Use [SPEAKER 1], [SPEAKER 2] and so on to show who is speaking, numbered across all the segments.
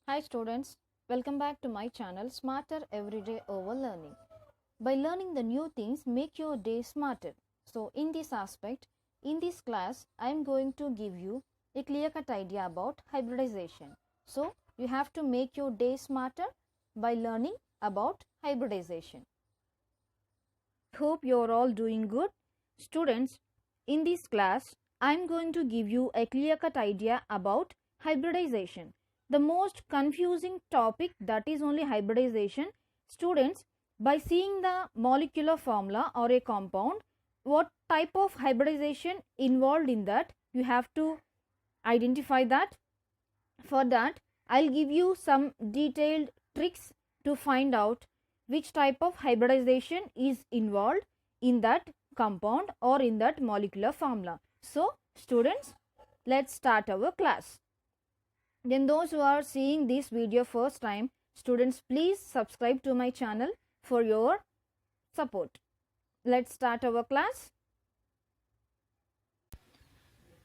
[SPEAKER 1] Hi students, welcome back to my channel Smarter Everyday Over Learning. By learning the new things make your day smarter. So in this aspect, in this class I am going to give you a clear-cut idea about hybridization. So you have to make your day smarter by learning about hybridization. Hope you are all doing good. Students, in this class I am going to give you a clear-cut idea about hybridization. The most confusing topic, that is only hybridization. Students, by seeing the molecular formula or a compound, what type of hybridization involved in that, you have to identify that. For that, I'll give you some detailed tricks to find out which type of hybridization is involved in that compound or in that molecular formula. So, students, let's start our class. Then those who are seeing this video first time, students, please subscribe to my channel for your support. Let's start our class.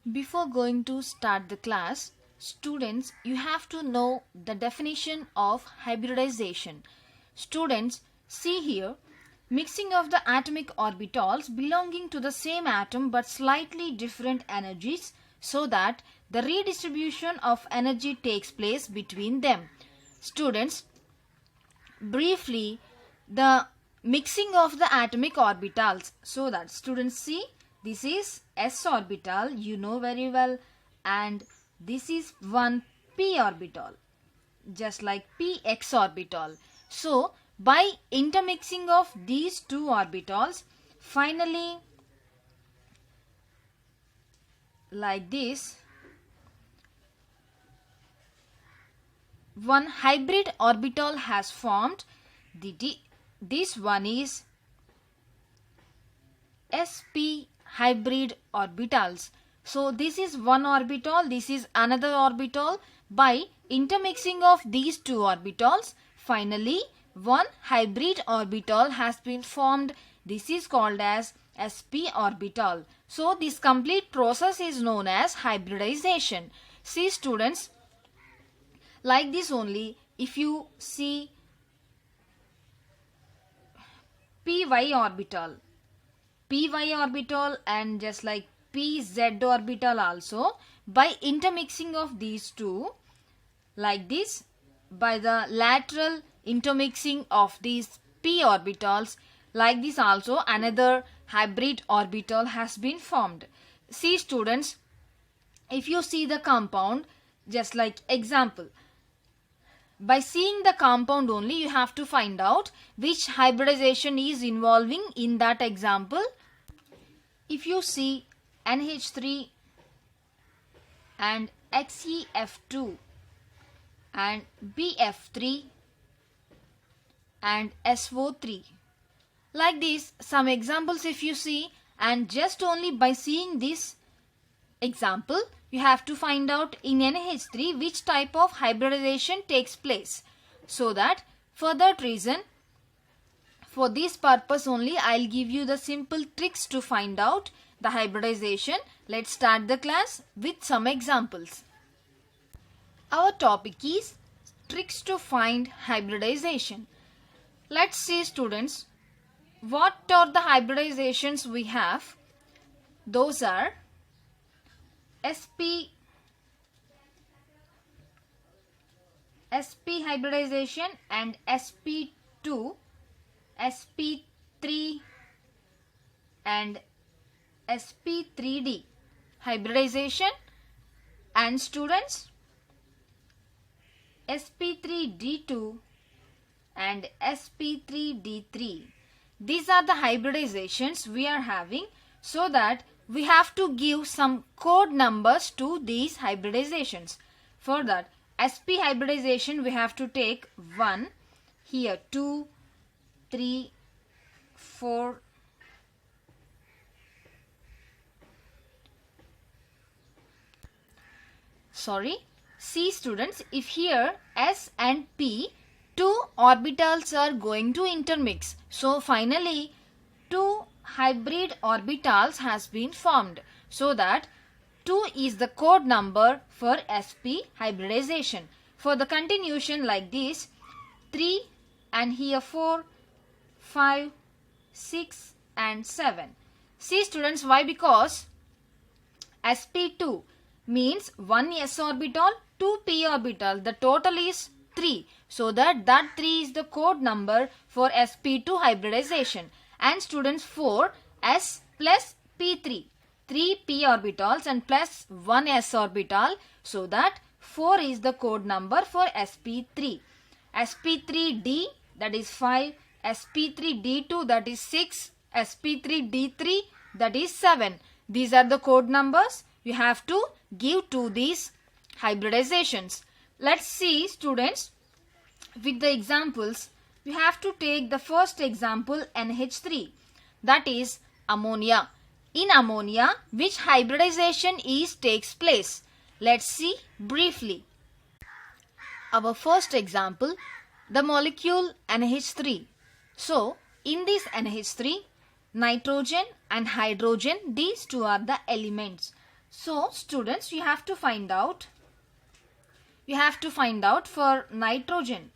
[SPEAKER 1] Before going to start the class, students, you have to know the definition of hybridization. Students, see here, mixing of the atomic orbitals belonging to the same atom but slightly different energies, so that the redistribution of energy takes place between them. Students, briefly, the mixing of the atomic orbitals, so that students see, this is s orbital, you know very well, and this is one p orbital, just like px orbital. So by intermixing of these two orbitals, finally, like this, one hybrid orbital has formed. This one is sp hybrid orbitals. So this is one orbital, this is another orbital. By intermixing of these two orbitals, finally one hybrid orbital has been formed. This is called as sp orbital. So this complete process is known as hybridization. See students, like this only, if you see py orbital and just like pz orbital also, by intermixing of these two, like this, by the lateral intermixing of these p orbitals, like this also another hybrid orbital has been formed. See students, if you see the compound, just like example, by seeing the compound only you have to find out which hybridization is involving in that example. If you see NH3 and XeF2 and BF3 and SO3, like this, some examples if you see, and just only by seeing this example you have to find out in NH3 which type of hybridization takes place. So that for that reason, for this purpose only, I'll give you the simple tricks to find out the hybridization. Let's start the class with some examples. Our topic is tricks to find hybridization. Let's see students, what are the hybridizations we have. Those are sp hybridization and sp2, sp3 and sp3d hybridization, and students, sp3d2 and sp3d3. These are the hybridizations we are having, so that we have to give some code numbers to these hybridizations. For that, sp hybridization we have to take 1, here 2, 3, 4, see students, if here s and p, two orbitals are going to intermix, so finally two hybrid orbitals has been formed, so that 2 is the code number for sp hybridization. For the continuation like this, 3 and here 4, 5, 6 and 7. See students, why? Because sp2 means 1 s orbital, 2 p orbital. The total is 3. So that 3 is the code number for sp2 hybridization. And students, 4 s plus p3. 3 p orbitals and plus 1 s orbital. So that 4 is the code number for sp3. sp3d, that is 5. sp3d2, that is 6. sp3d3, that is 7. These are the code numbers you have to give to these hybridizations. Let's see students with the examples. You have to take the first example, NH3, that is ammonia. In ammonia, which hybridization takes place? Let's see briefly. Our first example, the molecule NH3. So, in this NH3, nitrogen and hydrogen, these two are the elements. So, students, you have to find out for nitrogen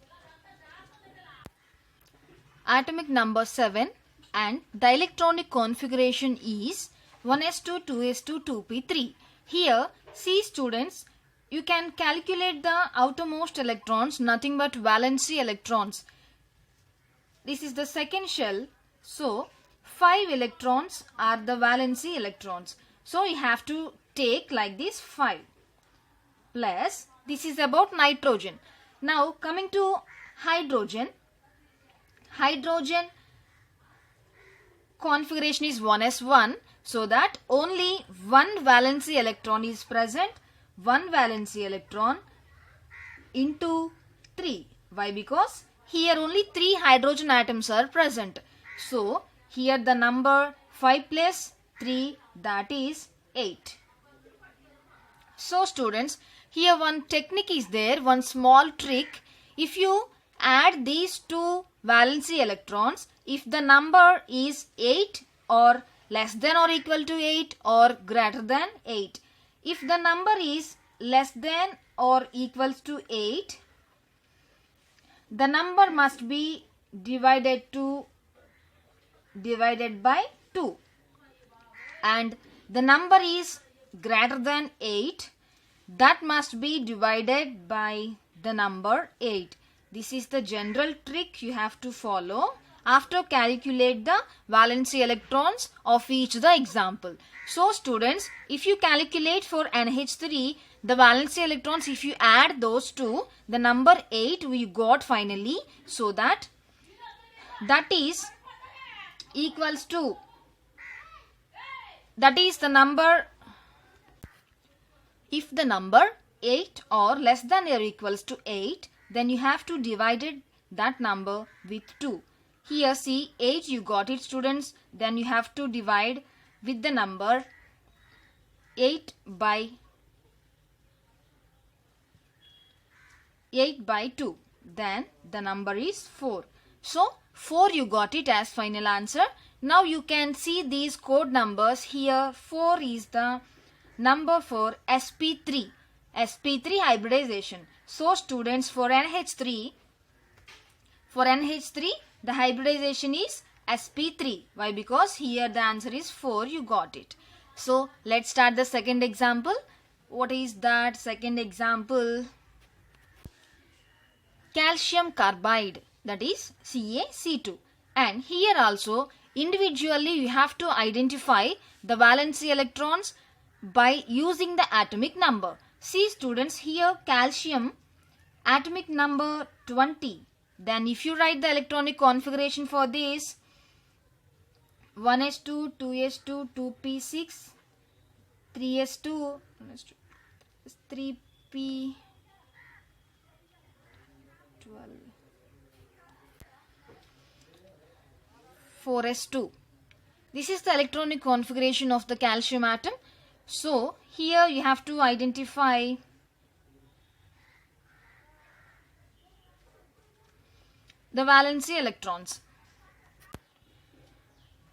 [SPEAKER 1] atomic number 7 and the electronic configuration is 1s2, 2s2, 2p3. Here, see students, you can calculate the outermost electrons, nothing but valency electrons. This is the second shell. So, 5 electrons are the valency electrons. So, you have to take like this 5 plus, this is about nitrogen. Now, coming to hydrogen. Hydrogen configuration is 1s1. So, that only one valency electron is present. One valency electron into 3. Why? Because here only 3 hydrogen atoms are present. So, here the number 5 plus 3, that is 8. So, students, here one technique is there, one small trick. If you add these two valency electrons, if the number is 8 or less than or equal to 8 or greater than 8. If the number is less than or equals to 8, the number must be divided by 2. And the number is greater than 8, that must be divided by the number 8. This is the general trick you have to follow after calculate the valency electrons of each the example. So students, if you calculate for NH3, the valency electrons, if you add those two, the number 8 we got finally. So that is equals to, that is the number, if the number 8 or less than or equals to 8, then you have to divide that number with 2. Here see 8 you got it students, then you have to divide with the number 8 by 2. Then the number is 4. So 4 you got it as final answer. Now you can see these code numbers here. 4 is the number for sp3 hybridization. So students, for NH3 the hybridization is sp3. Why? Because here the answer is 4, you got it. So let's start the second example. What is that second example? Calcium carbide, that is CaC2. And here also individually you have to identify the valency electrons by using the atomic number. See students, here calcium atomic number 20. Then if you write the electronic configuration for this, 1s2, 2s2, 2p6, 3s2, 3p12, 4s2. This is the electronic configuration of the calcium atom. So here you have to identify the valency electrons.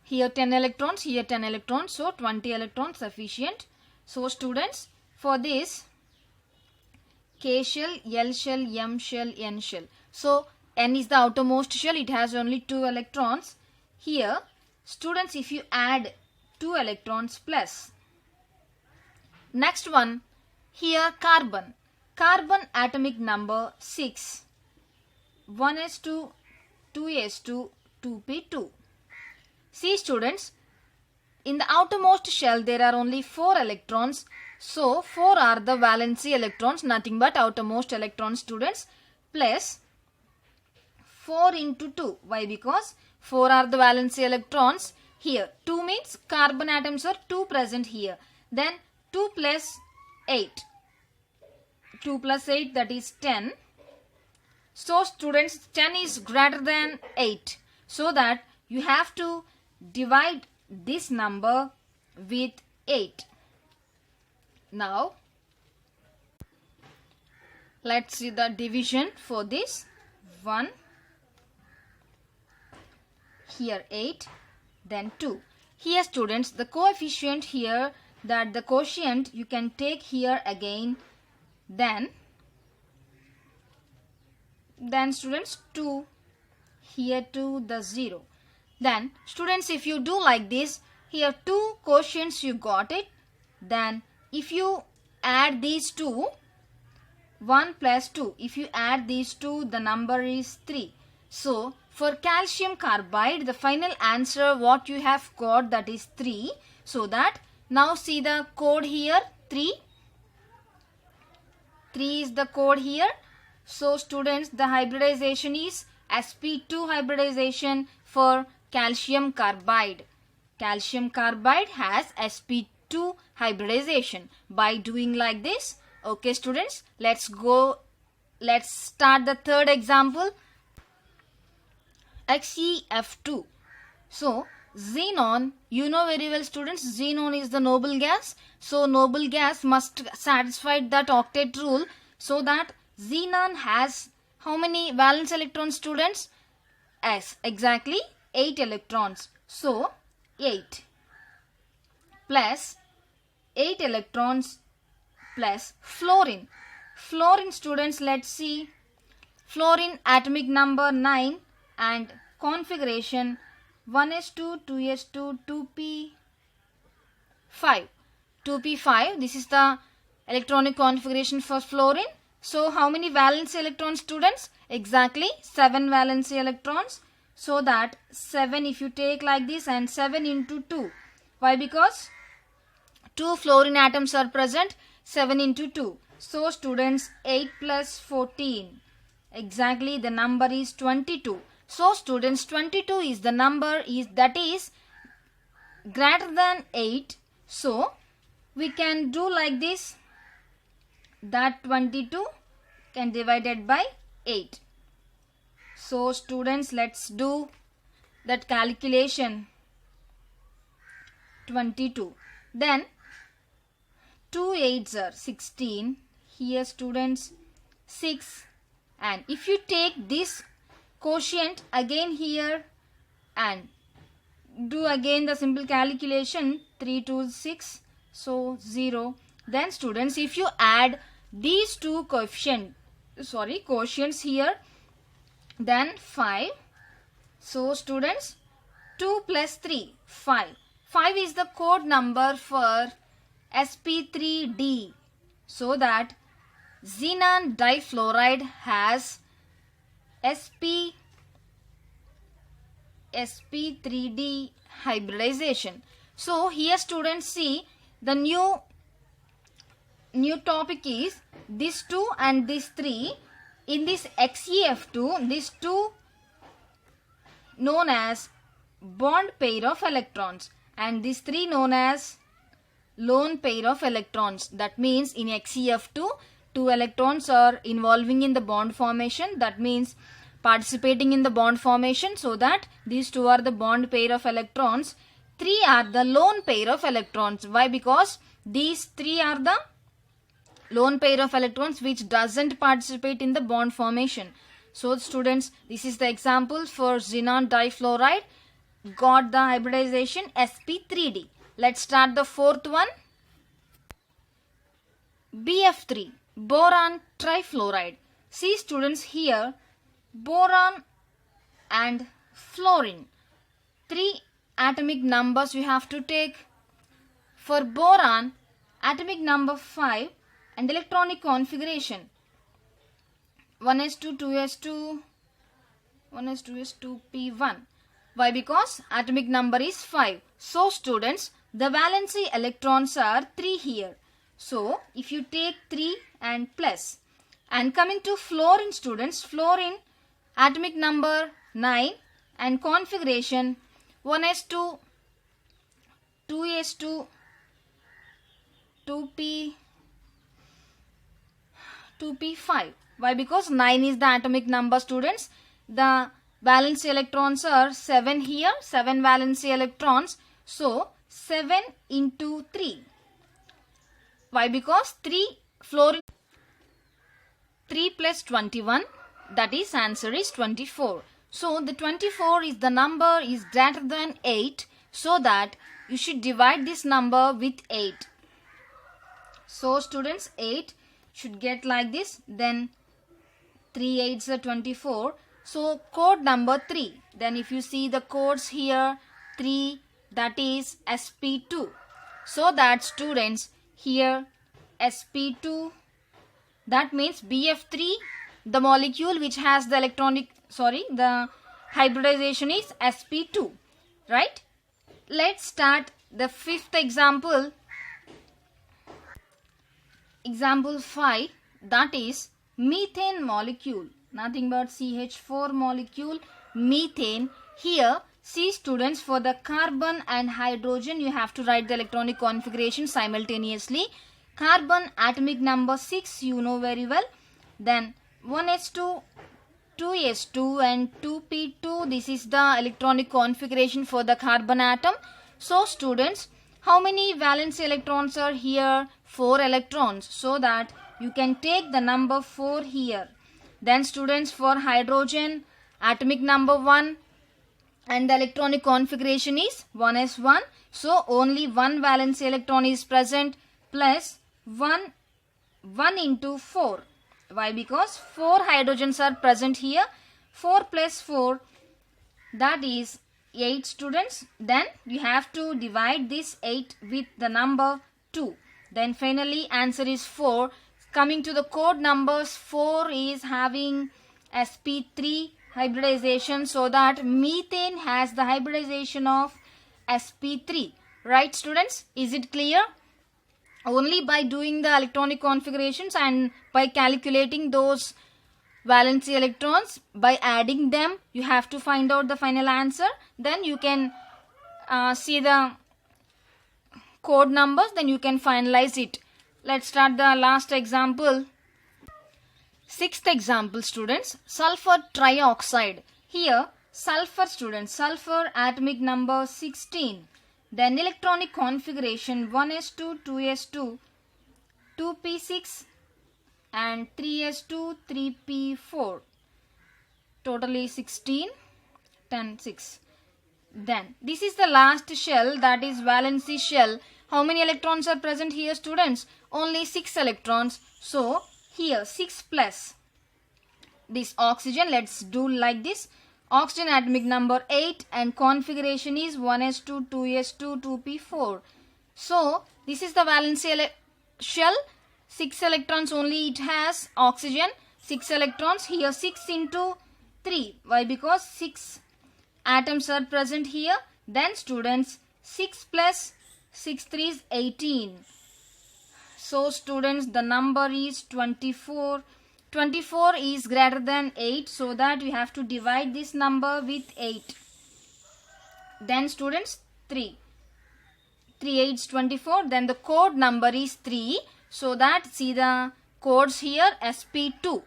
[SPEAKER 1] Here 10 electrons, here 10 electrons, so 20 electrons sufficient. So students, for this K shell, L shell, M shell, N shell. So N is the outermost shell. It has only 2 electrons. Here, students, if you add 2 electrons plus. Next one, here carbon. Carbon atomic number 6. 1s2, 2s2, 2p2. See students, in the outermost shell there are only 4 electrons. So 4 are the valency electrons, nothing but outermost electrons, students, plus 4 into 2. Why? Because 4 are the valency electrons. Here 2 means carbon atoms are 2 present here. Then 2 plus 8. 2 plus 8, that is 10. So students, 10 is greater than 8. So that you have to divide this number with 8. Now, let's see the division for this. 1, here 8, then 2. Here students, the coefficient here, that the quotient you can take here again, then students 2, here 2, the 0. Then students, if you do like this, here 2 quotients you got it. Then if you add these two, 1 plus 2, if you add these two, the number is 3. So for calcium carbide, the final answer what you have got, that is 3. So that now see the code here, 3. 3 is the code here. So students, the hybridization is sp2 hybridization for calcium carbide. Calcium carbide has sp2 hybridization. By doing like this, okay students, let's start the third example. XeF2. So xenon, you know very well students, xenon is the noble gas. So noble gas must satisfy that octet rule. So that xenon has how many valence electrons, students? Yes, exactly 8 electrons. So 8 plus 8 electrons plus fluorine. Fluorine students, let's see. Fluorine atomic number 9 and configuration 1s2, 2s2, 2p5. 2p5, this is the electronic configuration for fluorine. So how many valence electrons, students? Exactly 7 valence electrons. So that 7 if you take like this, and 7 into 2. Why? Because 2 fluorine atoms are present. 7 into 2. So students, 8 plus 14. Exactly the number is 22. So students, 22 is the number that is greater than 8. So we can do like this, that 22 can divided by 8. So students, let's do that calculation. 22. Then 2 8s are 16. Here students, 6. And if you take this quotient again here and do again the simple calculation, 3 to 6, so 0. Then students, if you add these two quotients here, then 5. So students, 2 plus 3, 5. 5 is the code number for sp3d. So that xenon difluoride has sp3d hybridization. So here students, see the new topic is this 2 and this 3. In this XeF2, these 2 known as bond pair of electrons, and these 3 known as lone pair of electrons. That means in XeF2, 2 electrons are involving in the bond formation. That means participating in the bond formation. So that these 2 are the bond pair of electrons. 3 are the lone pair of electrons. Why? Because these 3 are the lone pair of electrons which doesn't participate in the bond formation. So students, this is the example for xenon difluoride. Got the hybridization sp3d. Let's start the fourth one. BF3, boron trifluoride. See students here, boron and fluorine. 3 atomic numbers you have to take. For boron, atomic number 5 and electronic configuration 1s2, 2s2, 1s2s2, p1. Why? Because atomic number is 5. So students, the valency electrons are 3 here. So if you take 3 and plus. And coming to fluorine students, fluorine atomic number 9 and configuration 1s2, 2s2, 2p5. Why? Because 9 is the atomic number students. The valency electrons are 7 here, 7 valency electrons. So 7 into 3. Why? Because 3 fluorine, 3 plus 21, that is answer is 24. So the 24 is the number is greater than 8, so that you should divide this number with 8. So students, 8 should get like this, then 3 8s are 24. So code number 3. Then if you see the codes here, 3, that is sp2. So that students, here sp2, that means BF3, the molecule which has the the hybridization is sp2, right? Let's start the 5th example. Example 5, that is methane molecule, nothing but CH4 molecule, methane. Here, see students, for the carbon and hydrogen, you have to write the electronic configuration simultaneously. Carbon atomic number 6, you know very well. Then 1s2, 2s2 and 2p2, this is the electronic configuration for the carbon atom. So students, how many valence electrons are here? 4 electrons. So that you can take the number 4 here. Then students, for hydrogen, atomic number 1 and the electronic configuration is 1s1. So only 1 valence electron is present, plus 1 into 4. Why? Because 4 hydrogens are present here. 4 plus 4, that is 8 students. Then you have to divide this 8 with the number 2. Then finally answer is 4. Coming to the code numbers, 4 is having sp3 hybridization, so that methane has the hybridization of sp3. Right students? Is it clear? Only by doing the electronic configurations and by calculating those valency electrons, by adding them, you have to find out the final answer. Then you can see the code numbers, then you can finalize it. Let's start the last example. 6th example students, sulfur trioxide. Here sulfur students, sulfur atomic number 16. Then electronic configuration 1s2, 2s2, 2p6 and 3s2, 3p4. Totally 16, 10, 6. Then this is the last shell, that is valency shell. How many electrons are present here students? Only 6 electrons. So here 6 plus this oxygen, let's do like this. Oxygen atomic number 8 and configuration is 1s2, 2s2, 2p4. So this is the valency shell. 6 electrons only it has, oxygen 6 electrons. Here 6 into 3. Why? Because 6 atoms are present here. Then students, 6 plus 6 3 is 18. So students, the number is 24. 24 is greater than 8, so that we have to divide this number with 8. Then students, 3. 3 8 is 24. Then the code number is 3. So that, see the codes here, sp2.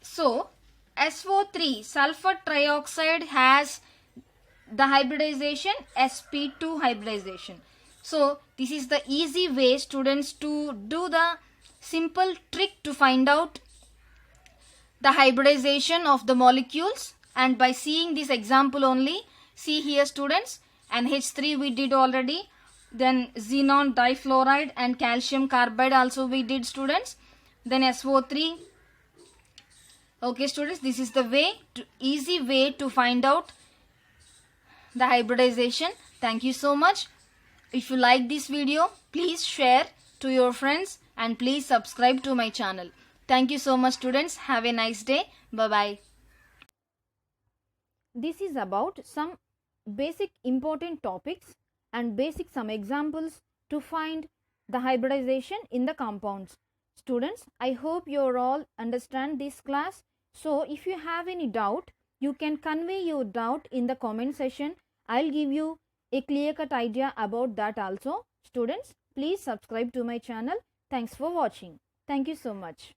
[SPEAKER 1] So SO3, sulfur trioxide, has the hybridization sp2 hybridization. So this is the easy way students to do the simple trick to find out the hybridization of the molecules, and by seeing this example only. See here students, NH3 we did already, then xenon difluoride and calcium carbide also we did students, then SO3, Okay students, this is the easy way to find out the hybridization. Thank you so much. If you like this video, please share to your friends and please subscribe to my channel. Thank you so much students. Have a nice day. Bye bye. This is about some basic important topics and basic some examples to find the hybridization in the compounds. Students, I hope you all understand this class. So if you have any doubt, you can convey your doubt in the comment section. I'll give you a clear-cut idea about that also. Students, please subscribe to my channel. Thanks for watching. Thank you so much.